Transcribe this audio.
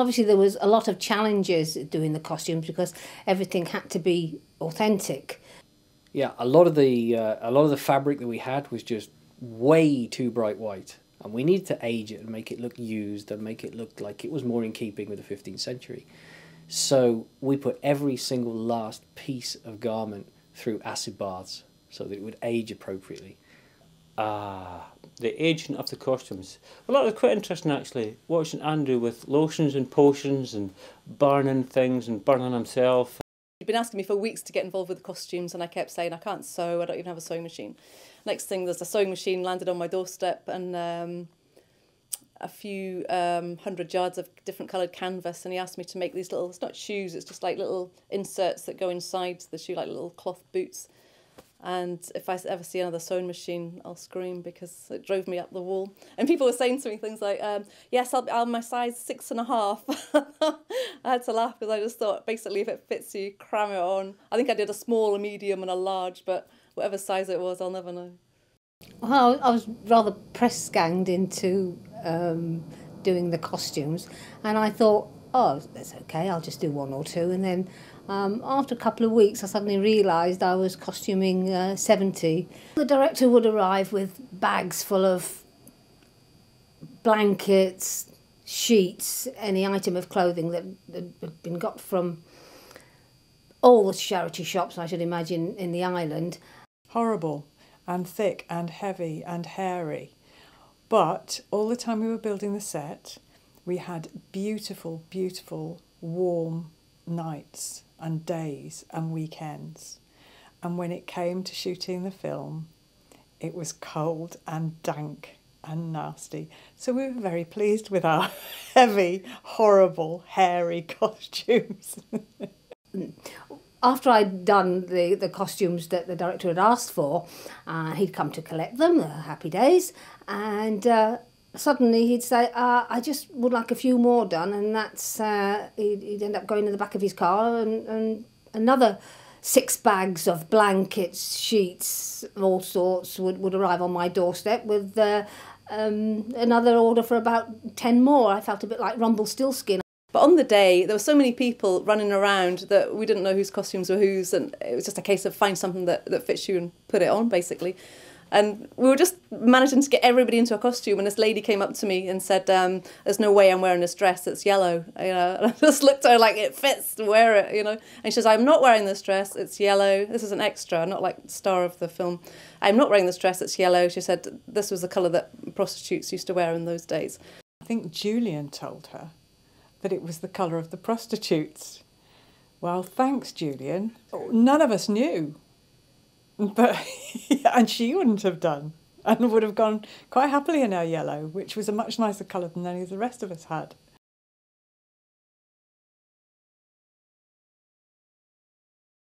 obviously there was a lot of challenges doing the costumes because everything had to be authentic. Yeah, a lot of the fabric that we had was just way too bright white, and we needed to age it and make it look used and make it look like it was more in keeping with the 15th century. So we put every single last piece of garment through acid baths so that it would age appropriately. The aging of the costumes. Well, that was quite interesting actually, watching Andrew with lotions and potions and burning things and burning himself. He'd been asking me for weeks to get involved with the costumes, and I kept saying I can't sew, I don't even have a sewing machine. Next thing, there's a sewing machine landed on my doorstep, and a few 100 yards of different coloured canvas, and he asked me to make these little, it's not shoes, it's just like little inserts that go inside the shoe, like little cloth boots. And if I ever see another sewing machine, I'll scream because it drove me up the wall. And people were saying to me things like, yes, I'm my size 6.5. I had to laugh because I just thought, basically, if it fits you, cram it on. I think I did a small, a medium and a large, but whatever size it was, I'll never know. Well, I was rather press-ganged into doing the costumes, and I thought, oh, that's okay, I'll just do one or two. And then after a couple of weeks, I suddenly realised I was costuming 70. The director would arrive with bags full of blankets, sheets, any item of clothing that had been got from all the charity shops, I should imagine, in the island. Horrible and thick and heavy and hairy. But all the time we were building the set, we had beautiful, beautiful, warm nights and days and weekends. And when it came to shooting the film, it was cold and dank and nasty. So we were very pleased with our heavy, horrible, hairy costumes. After I'd done the costumes that the director had asked for, he'd come to collect them, happy days, and suddenly he'd say, I just would like a few more done, and that's, he'd end up going in the back of his car, and another 6 bags of blankets, sheets, all sorts would arrive on my doorstep with another order for about 10 more. I felt a bit like Rumpelstiltskin. But on the day, there were so many people running around that we didn't know whose costumes were whose, and it was just a case of find something that fits you and put it on, basically. And we were just managing to get everybody into a costume, and this lady came up to me and said, there's no way I'm wearing this dress, it's yellow. You know, and I just looked at her like, it fits, wear it, you know. And she says, I'm not wearing this dress, it's yellow. This is an extra, not like star of the film. I'm not wearing this dress, it's yellow. She said this was the colour that prostitutes used to wear in those days. I think Julian told her that it was the colour of the prostitutes. Well, thanks, Julian. None of us knew. But and she wouldn't have done, and would have gone quite happily in our yellow, which was a much nicer colour than any of the rest of us had.